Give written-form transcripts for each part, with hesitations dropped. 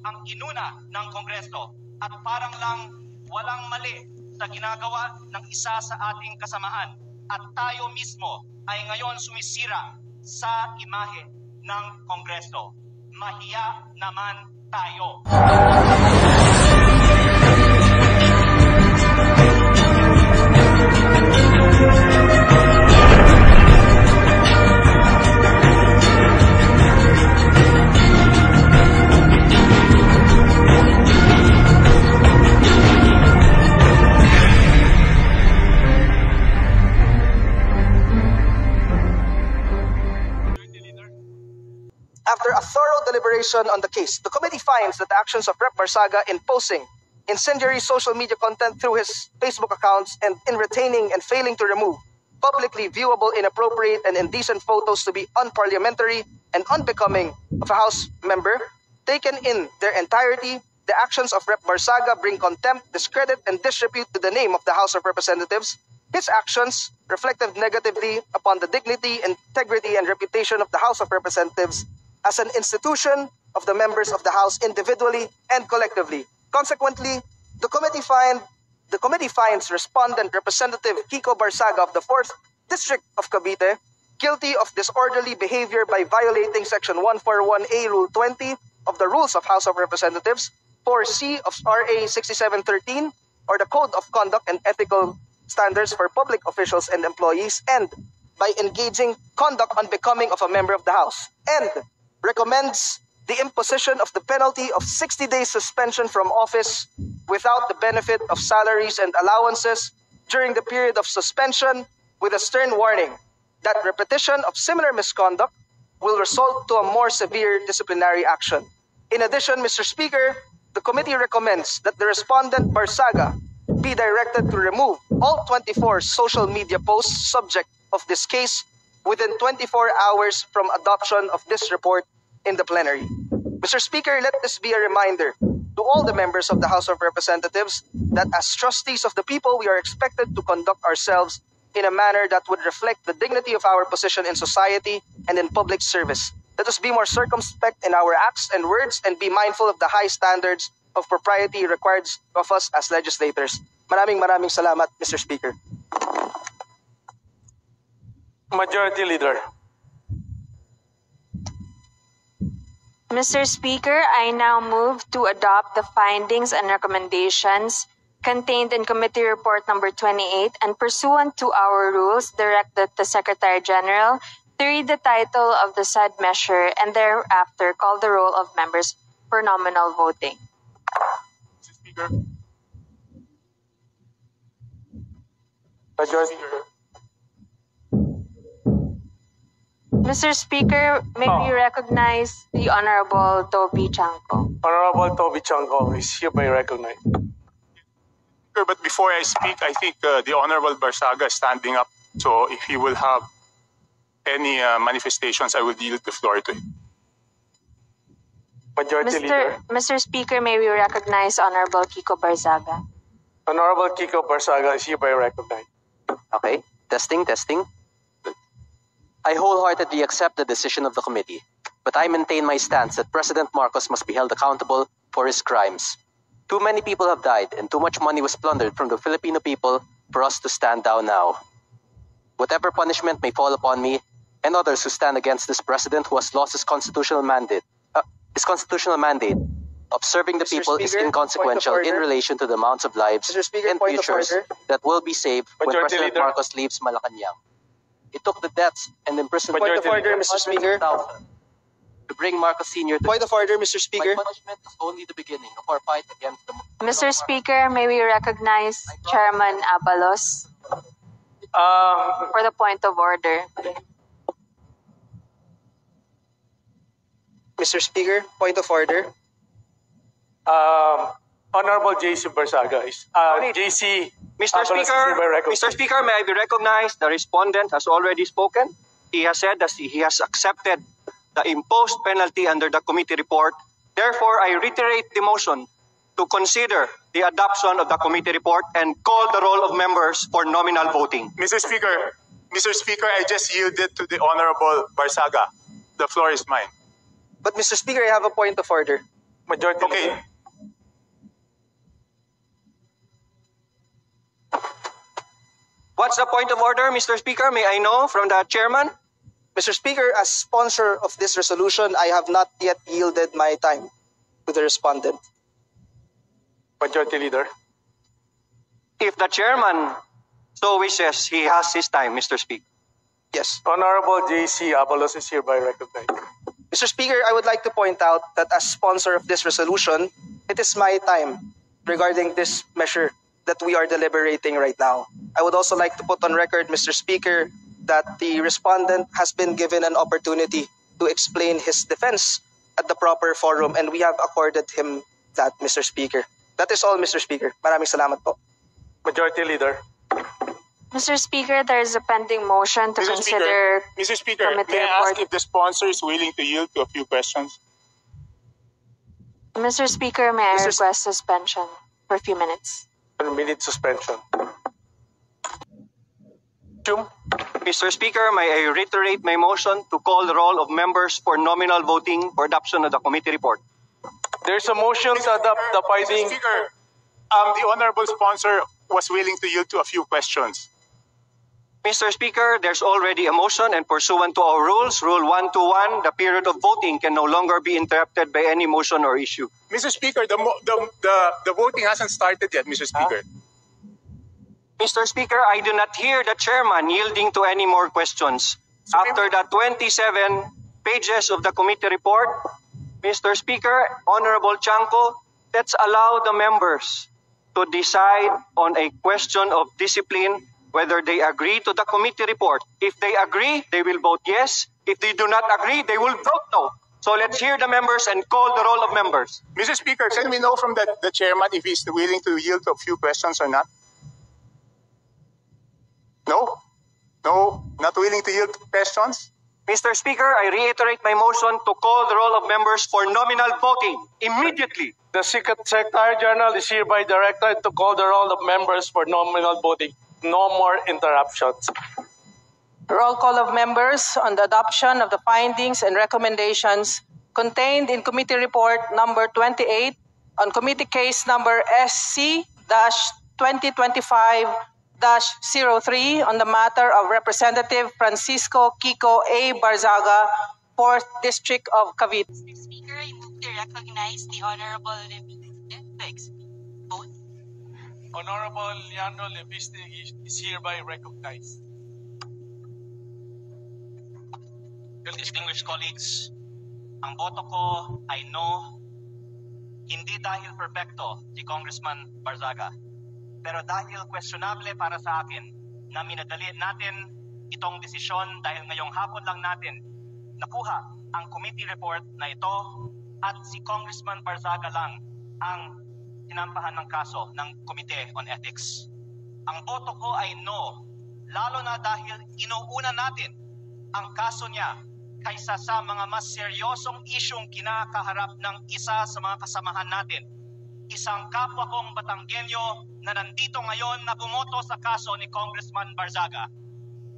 ang inuna ng Kongreso at parang lang walang mali sa ginagawa ng isa sa ating kasamaan at tayo mismo ay ngayon sumisira sa imahe ng Kongreso. Mahiya naman tayo. After a thorough deliberation on the case, the committee finds that the actions of Rep. Barsaga in posting incendiary social media content through his Facebook accounts and in retaining and failing to remove publicly viewable, inappropriate, and indecent photos to be unparliamentary and unbecoming of a House member, taken in their entirety, the actions of Rep. Barsaga bring contempt, discredit, and disrepute to the name of the House of Representatives. His actions reflected negatively upon the dignity, integrity, and reputation of the House of Representatives as an institution of the members of the House individually and collectively. Consequently, the committee finds respondent Representative Kiko Barsaga of the 4th District of Cavite guilty of disorderly behavior by violating Section 141A Rule 20 of the Rules of House of Representatives, 4C of RA 6713, or the Code of Conduct and Ethical Standards for Public Officials and Employees, and by engaging conduct unbecoming of a member of the House, and recommends the imposition of the penalty of 60 days suspension from office without the benefit of salaries and allowances during the period of suspension, with a stern warning that repetition of similar misconduct will result to a more severe disciplinary action. In addition, Mr. Speaker, the committee recommends that the respondent Barsaga be directed to remove all 24 social media posts subject of this case within 24 hours from adoption of this report in the plenary. Mr. Speaker, let this be a reminder to all the members of the House of Representatives that as trustees of the people, we are expected to conduct ourselves in a manner that would reflect the dignity of our position in society and in public service. Let us be more circumspect in our acts and words and be mindful of the high standards of propriety required of us as legislators. Maraming salamat, Mr. Speaker. Majority Leader. Mr. Speaker, I now move to adopt the findings and recommendations contained in Committee Report Number 28 and pursuant to our rules, direct the Secretary General to read the title of the said measure and thereafter call the roll of members for nominal voting. Mr. Speaker. Majority Leader. Mr. Speaker, may we recognize the Honorable Toby Chanco. Honorable Toby Chanco is hereby recognized. But before I speak, I think the Honorable Barsaga is standing up. So if he will have any manifestations, I will yield the floor to him. Majority Leader. Mr. Speaker, may we recognize Honorable Kiko Barsaga. Honorable Kiko Barsaga is hereby recognized. Okay, testing. I wholeheartedly accept the decision of the committee, but I maintain my stance that President Marcos must be held accountable for his crimes. Too many people have died and too much money was plundered from the Filipino people for us to stand down now. Whatever punishment may fall upon me and others who stand against this president who has lost his constitutional mandate, of serving the people is inconsequential in relation to the amounts of lives and futures that will be saved when President Marcos leaves Malacanang. It took the deaths and imprisonment Point of order, Mr. Speaker. To bring Marcos Sr. to Point of order, Mr. Speaker. My punishment is only the beginning of our fight against the... Mr. Speaker, may we recognize Chairman Abalos for the point of order. Mr. Speaker, point of order. Honorable JC Barsaga is JC. Mr. Speaker, may I be recognized? The respondent has already spoken. He has said that he has accepted the imposed penalty under the committee report. Therefore, I reiterate the motion to consider the adoption of the committee report and call the roll of members for nominal voting. Mr. Speaker, I just yielded to the Honorable Barsaga. The floor is mine. But Mr. Speaker, I have a point of order. Majority Okay. Leader. What's the point of order, Mr. Speaker? May I know from the chairman? Mr. Speaker, as sponsor of this resolution, I have not yet yielded my time to the respondent. Majority Leader. If the chairman so wishes, he has his time, Mr. Speaker. Yes. Honorable J.C. Abalos is hereby recognized. Mr. Speaker, I would like to point out that as sponsor of this resolution, it is my time regarding this measure that we are deliberating right now. I would also like to put on record, Mr. Speaker, that the respondent has been given an opportunity to explain his defense at the proper forum, and we have accorded him that, Mr. Speaker. That is all, Mr. Speaker. Maraming salamat po. Majority Leader. Mr. Speaker, there is a pending motion to consider Mr. Speaker, committee may I ask report. if the sponsor is willing to yield to a few questions? Mr. Speaker, may I Mr. request suspension for a few minutes? 1 minute suspension. Mr. Speaker, may I reiterate my motion to call the roll of members for nominal voting for adoption of the committee report. There's a motion to adopt the Mr. finding. Speaker, the honorable sponsor was willing to yield to a few questions. Mr. Speaker, there's already a motion, and pursuant to our rules, Rule 121, the period of voting can no longer be interrupted by any motion or issue. Mr. Speaker, the voting hasn't started yet, Mr. Speaker. Mr. Speaker, I do not hear the chairman yielding to any more questions. After the 27 pages of the committee report, Mr. Speaker, Honorable Chanco, let's allow the members to decide on a question of discipline, whether they agree to the committee report. If they agree, they will vote yes. If they do not agree, they will vote no. So let's hear the members and call the roll of members. Mr. Speaker, can we know from the chairman if he's willing to yield to a few questions or not? No? No? Not willing to yield to questions? Mr. Speaker, I reiterate my motion to call the roll of members for nominal voting immediately. The Secretary General is hereby directed to call the roll of members for nominal voting. No more interruptions. Roll call of members on the adoption of the findings and recommendations contained in Committee Report number 28 on Committee Case number SC-2025-03 on the matter of Representative Francisco Kiko A. Barzaga, 4th District of Cavite. Mr. Speaker, I move to recognize the Honorable Leviste to explain both. Honorable Leandro Leviste is hereby recognized. Distinguished colleagues, ang boto ko ay no, hindi dahil perfecto si Congressman Barzaga, pero dahil questionable para sa akin na minadali natin itong desisyon dahil ngayong hapon lang natin nakuha ang committee report na ito at si Congressman Barzaga lang ang sinampahan ng kaso ng Committee on Ethics. Ang boto ko ay no, lalo na dahil inuuna natin ang kaso niya kaysa sa mga mas seryosong isyong kinakaharap ng isa sa mga kasamahan natin. Isang kapwa kong Batanggenyo na nandito ngayon na bumoto sa kaso ni Congressman Barzaga.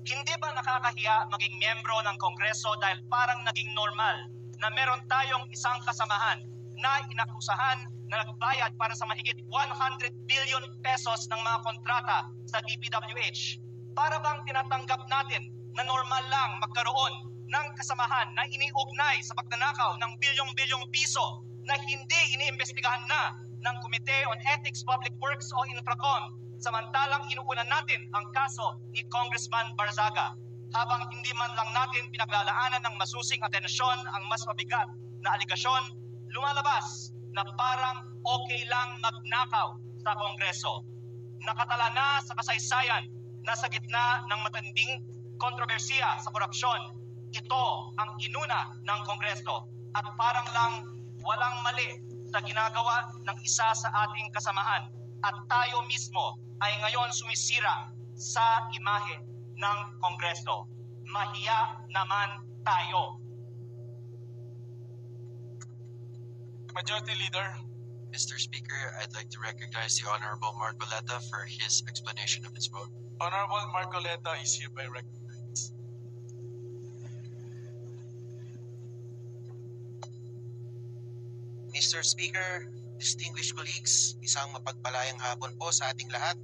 Hindi ba nakakahiya maging miyembro ng Kongreso dahil parang naging normal na meron tayong isang kasamahan na inakusahan na nagbayad para sa mahigit 100 billion pesos ng mga kontrata sa DPWH? Para bang tinatanggap natin na normal lang magkaroon ng kasamahan na iniugnay sa pagnanakaw ng bilyong-bilyong piso na hindi iniimbestigahan na ng Committee on Ethics, Public Works o Infracom, samantalang inuunan natin ang kaso ni Congressman Barzaga, habang hindi man lang natin pinaglalaanan ng masusing atensyon ang mas mabigat na aligasyon, lumalabas na parang okay lang magnakaw sa Kongreso. Nakatala na sa kasaysayan na sa gitna ng matinding kontrobersiya sa korupsyon, ito ang inuna ng Kongreso at parang lang walang mali sa ginagawa ng isa sa ating kasamahan at tayo mismo ay ngayon sumisira sa imahe ng Kongreso. Mahiya naman tayo. Majority Leader. Mr. Speaker, I'd like to recognize the Honorable Marcoleta for his explanation of his vote. Honorable Marcoleta is hereby recognized. Mr. Speaker, distinguished colleagues, isang mapagpalayang hapon po sa ating lahat.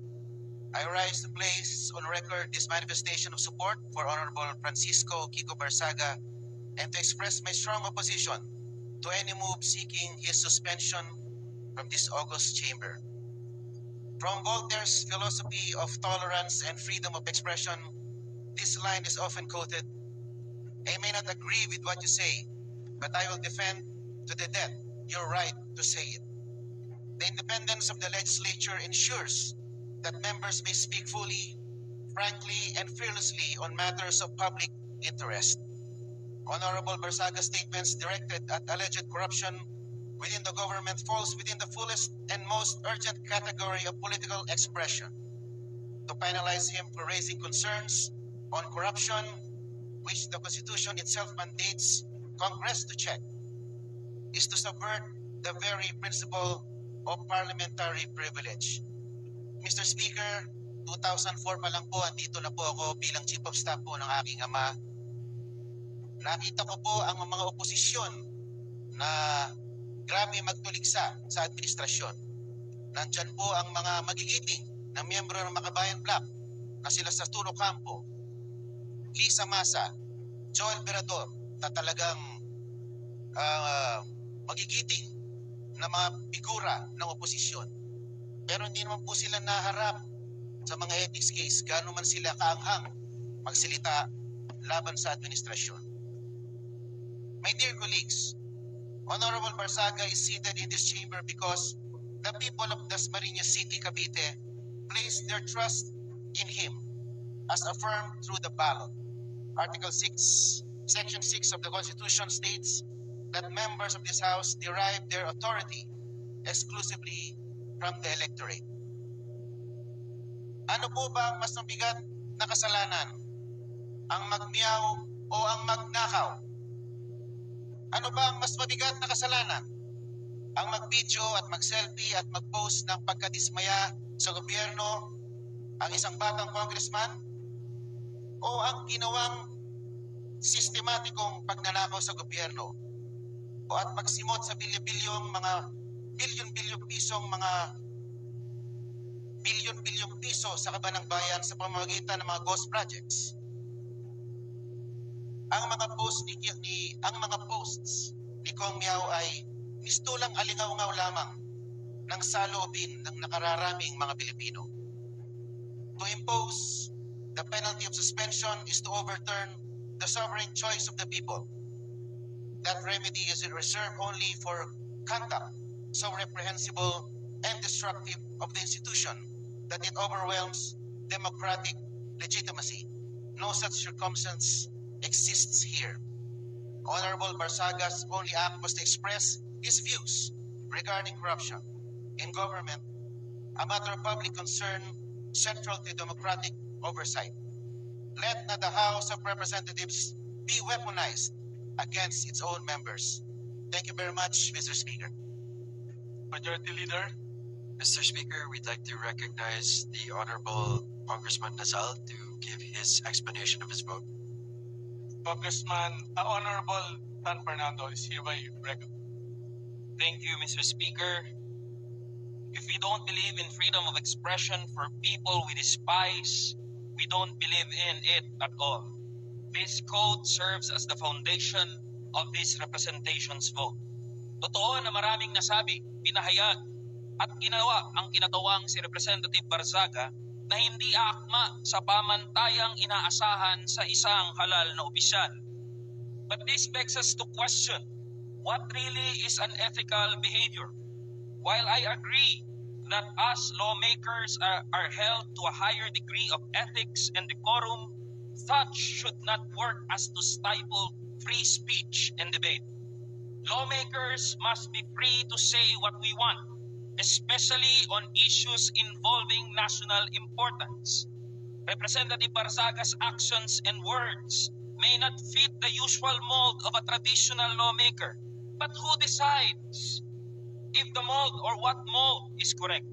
I rise to place on record this manifestation of support for Honorable Francisco Kiko Barzaga and to express my strong opposition to any move seeking his suspension from this august chamber. From Voltaire's philosophy of tolerance and freedom of expression, this line is often quoted. I may not agree with what you say, but I will defend to the death your right to say it. The independence of the legislature ensures that members may speak fully, frankly, and fearlessly on matters of public interest. Honorable Barzaga's statements directed at alleged corruption within the government falls within the fullest and most urgent category of political expression. To penalize him for raising concerns on corruption, which the Constitution itself mandates Congress to check, is to subvert the very principle of parliamentary privilege. Mr. Speaker, 2004 pa lang po, andito na po ako bilang Chief of Staff po ng aking ama. Nakita ko po ang mga oposisyon na grabe magtuligsa sa administrasyon. Nandyan po ang mga magigiting na miyembro ng Makabayan Bloc na sila Saturo Campo, Lisa Masa, Joel Berador, na talagang magigiting na mga figura ng oposisyon. Pero hindi naman po sila naharap sa mga ethics case, gaano man sila kaanghang magsilita laban sa administrasyon. My dear colleagues, Honorable Barzaga is seated in this chamber because the people of Dasmariñas City, Cavite, placed their trust in him as affirmed through the ballot. Article 6, Section 6 of the Constitution states that members of this House derive their authority exclusively from the electorate. Ano po ba ang mas mabigat na kasalanan? Ang magmiyaw o ang magnakaw? Ano ba ang mas mabigat na kasalanan? Ang mag-video at mag-selfie at mag-post ng pagkadismaya sa gobyerno, ang isang batang congressman? O ang ginawang sistematikong pagnanakaw sa gobyerno? O at magsimot sa bilyon-bilyong piso sa kabanang bayan sa pamamagitan ng mga ghost projects? Ang mga posts ni Kong Miao ay mistulang alingaw-ngaw lamang ng saloobin ng nakararaming mga Pilipino. To impose the penalty of suspension is to overturn the sovereign choice of the people. That remedy is reserved only for conduct so reprehensible and destructive of the institution that it overwhelms democratic legitimacy. No such circumstance exists here. Honorable Barzaga's only act was to express his views regarding corruption in government, a matter of public concern central to democratic oversight. Let not the House of Representatives be weaponized against its own members. Thank you very much, Mr. Speaker. Majority Leader. Mr. Speaker, we'd like to recognize the Honorable Congressman Nasal to give his explanation of his vote. Congressman, Honorable Tan Fernando is hereby recognized. Thank you, Mr. Speaker. If we don't believe in freedom of expression for people we despise, we don't believe in it at all. This code serves as the foundation of this representation's vote. Totoo na maraming nasabi, pinahayag, at ginawa ang kinatawang si Representative Barzaga na hindi aakma sa pamantayang inaasahan sa isang halal na opisyal. But this begs us to question, what really is unethical behavior? While I agree that us lawmakers are held to a higher degree of ethics and decorum, such should not work as to stifle free speech and debate. Lawmakers must be free to say what we want, especially on issues involving national importance. Representative Barzaga's actions and words may not fit the usual mold of a traditional lawmaker, but who decides if the mold or what mold is correct?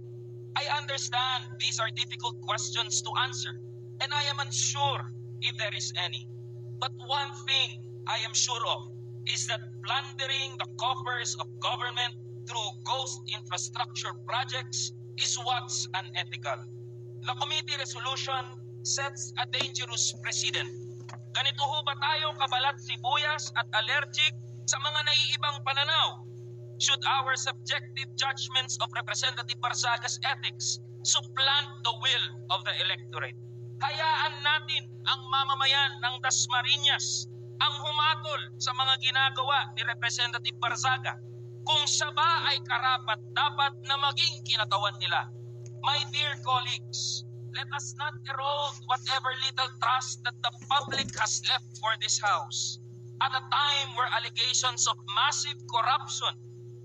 I understand these are difficult questions to answer, and I am unsure if there is any. But one thing I am sure of is that plundering the coffers of government through ghost infrastructure projects is what's unethical. The committee resolution sets a dangerous precedent. Ganito ho ba tayo kabalat sibuyas at allergic sa mga naiibang pananaw? Should our subjective judgments of Representative Barsaga's ethics supplant the will of the electorate? Hayaan natin ang mamamayan ng Dasmariñas ang humatol sa mga ginagawa ni Representative Barzaga kung siya ba ay karapat-dapat na maging kinatawan nila. My dear colleagues, let us not erode whatever little trust that the public has left for this House at a time where allegations of massive corruption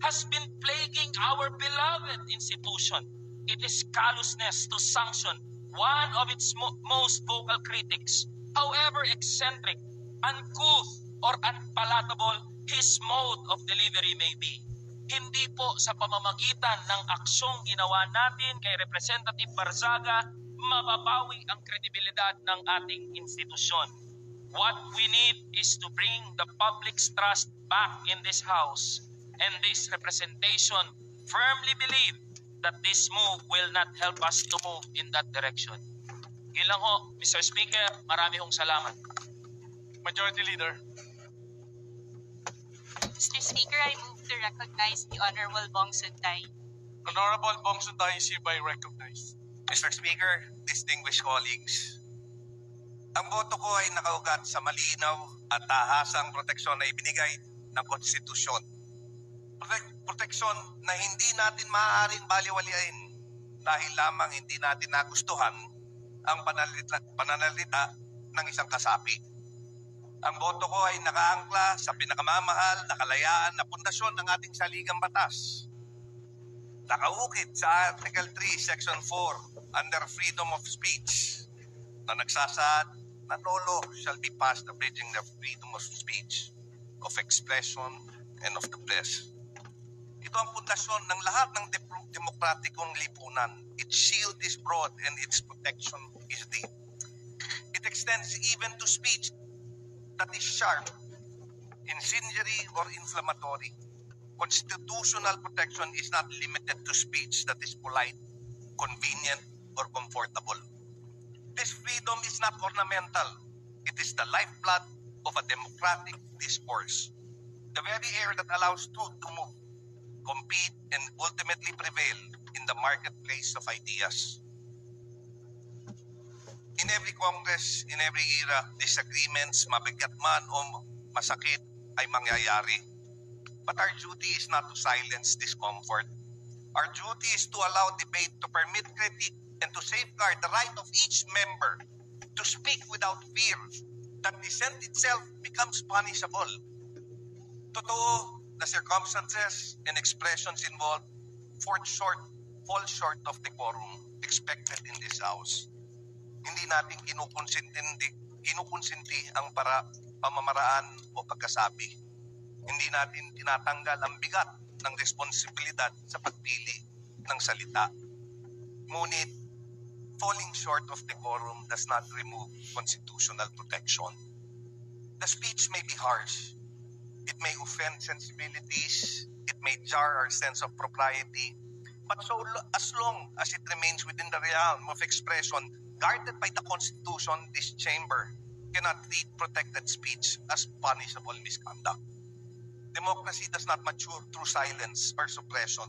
has been plaguing our beloved institution. It is callousness to sanction one of its most vocal critics, however eccentric, uncouth, or unpalatable his mode of delivery may be. Hindi po sa pamamagitan ng aksyong ginawa natin kay Representative Barzaga mababawi ang kredibilidad ng ating institusyon. What we need is to bring the public's trust back in this House, and this representation firmly believe that this move will not help us to move in that direction. Yun lang ho, Mr. Speaker, marami hong salamat. Majority Leader. Mr. Speaker, I move to recognize the Honorable Bong Sunday. Honorable Bong Sunday is hereby recognized. Mr. Speaker, distinguished colleagues, ang boto ko ay nakaugat sa malinaw at tahasang proteksyon na ibinigay ng konstitusyon. Proteksyon na hindi natin maaaring baliwaliin dahil lamang hindi natin nagustuhan ang pananalita ng isang kasapi. Ang boto ko ay nakaangkla sa pinakamamahal na kalayaan na pundasyon ng ating saligang batas. Nakaukit sa Article 3, Section 4 under Freedom of Speech na nagsasaad na no law shall be passed abridging the freedom of speech, of expression, and of the press. Ito ang pundasyon ng lahat ng demokratikong lipunan. Its shield is broad and its protection is deep. It extends even to speech that is sharp, incendiary, or inflammatory. Constitutional protection is not limited to speech that is polite, convenient, or comfortable. This freedom is not ornamental. It is the lifeblood of a democratic discourse. The very air that allows truth to move, compete, and ultimately prevail in the marketplace of ideas. In every Congress, in every era, disagreements, mabigat man o masakit, ay mangyayari. But our duty is not to silence discomfort. Our duty is to allow debate, to permit critique, and to safeguard the right of each member to speak without fear that dissent itself becomes punishable. Totoo, the circumstances and expressions involved fall short of the quorum expected in this House. Hindi natin kinukonsinti ang pamamaraan o pagkasabi. Hindi natin tinatanggal ang bigat ng responsibilidad sa pagpili ng salita. Ngunit, falling short of decorum does not remove constitutional protection. The speech may be harsh. It may offend sensibilities. It may jar our sense of propriety. But as long as it remains within the realm of expression guarded by the Constitution, this chamber cannot treat protected speech as punishable misconduct. Democracy does not mature through silence or suppression.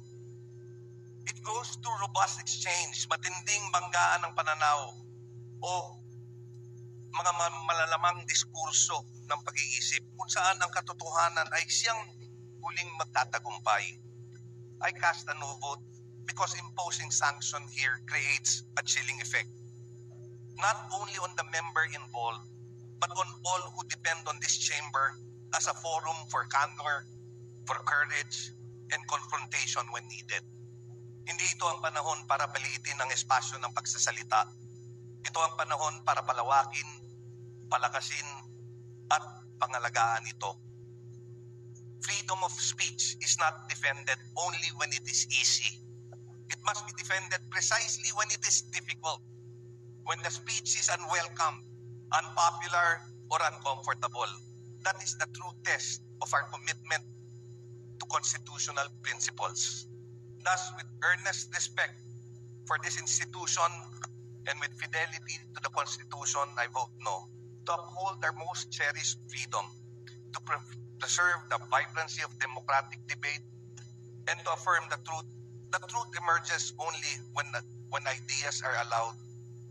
It goes through robust exchange, matinding banggaan ng pananaw o mga malalamang diskurso ng pag-iisip kung saan ang katotohanan ay siyang huling magtatagumpay. I cast a no vote because imposing sanction here creates a chilling effect. Not only on the member involved, but on all who depend on this chamber as a forum for candor, for courage, and confrontation when needed. Hindi ito ang panahon para paliitin ang espasyo ng pagsasalita. Ito ang panahon para palawakin, palakasin, at pangalagaan ito. Freedom of speech is not defended only when it is easy. It must be defended precisely when it is difficult, when the speech is unwelcome, unpopular, or uncomfortable. That is the true test of our commitment to constitutional principles. Thus, with earnest respect for this institution and with fidelity to the Constitution, I vote no. To uphold our most cherished freedom, to preserve the vibrancy of democratic debate, and to affirm the truth. The truth emerges only when ideas are allowed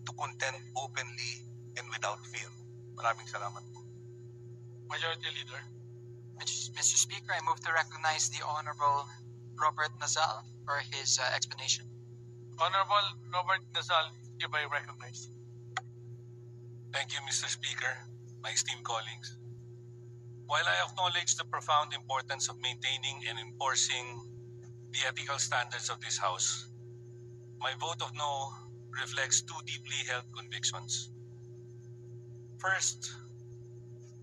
to contend openly and without fear. Maraming salamat po. Majority Leader. Mr. Speaker, I move to recognize the Honorable Robert Nazal for his explanation. Honorable Robert Nazal, hereby recognized. Thank you, Mr. Speaker, my esteemed colleagues. While I acknowledge the profound importance of maintaining and enforcing the ethical standards of this House, my vote of no reflects two deeply held convictions. First,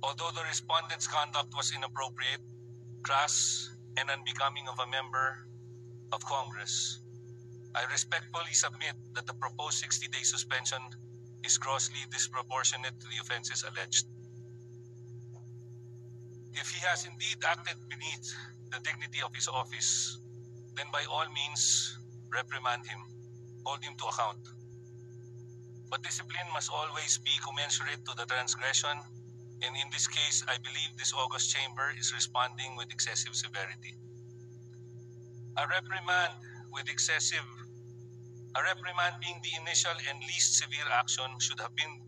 although the respondent's conduct was inappropriate, crass, and unbecoming of a member of Congress, I respectfully submit that the proposed 60-day suspension is grossly disproportionate to the offenses alleged. If he has indeed acted beneath the dignity of his office, then by all means, reprimand him, hold him to account. But discipline must always be commensurate to the transgression, and in this case, I believe this august chamber is responding with excessive severity. A reprimand being the initial and least severe action should have been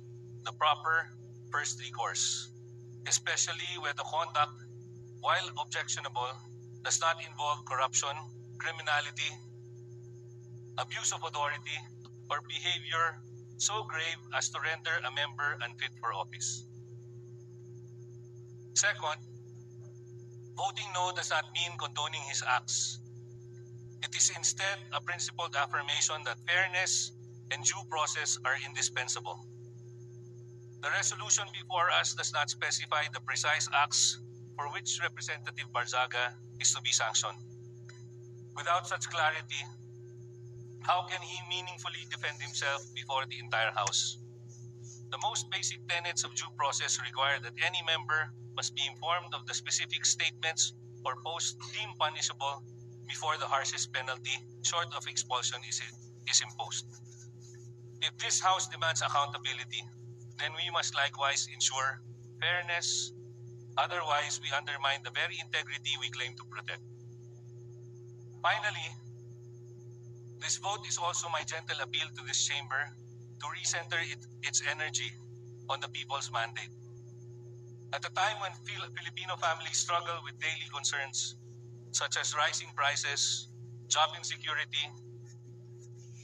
the proper first recourse, especially where the conduct, while objectionable, does not involve corruption, criminality, abuse of authority, or behavior so grave as to render a member unfit for office. Second, voting no does not mean condoning his acts. It is instead a principled affirmation that fairness and due process are indispensable. The resolution before us does not specify the precise acts for which Representative Barzaga is to be sanctioned. Without such clarity, how can he meaningfully defend himself before the entire House? The most basic tenets of due process require that any member must be informed of the specific statements or posts deemed punishable before the harshest penalty, short of expulsion, is imposed. If this House demands accountability, then we must likewise ensure fairness. Otherwise, we undermine the very integrity we claim to protect. Finally, this vote is also my gentle appeal to this chamber to recenter its energy on the people's mandate. At a time when Filipino families struggle with daily concerns such as rising prices, job insecurity,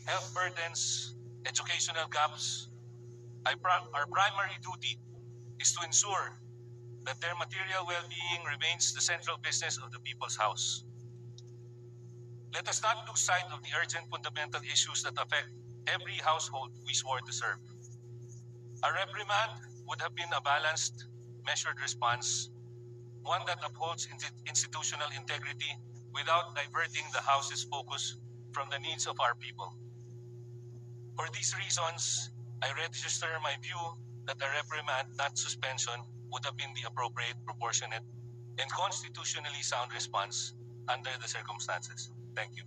health burdens, educational gaps, our primary duty is to ensure that their material well-being remains the central business of the People's House. Let us not lose sight of the urgent fundamental issues that affect every household we swore to serve. A reprimand would have been a balanced, measured response, one that upholds institutional integrity without diverting the House's focus from the needs of our people. For these reasons, I register my view that a reprimand, not suspension, would have been the appropriate, proportionate, and constitutionally sound response under the circumstances. Thank you.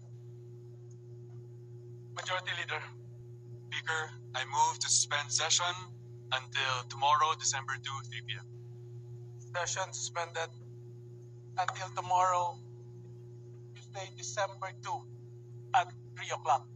Majority Leader. Speaker, I move to suspend session until tomorrow, December 2, 3 p.m. Session suspended until tomorrow, Tuesday, December 2 at 3 o'clock.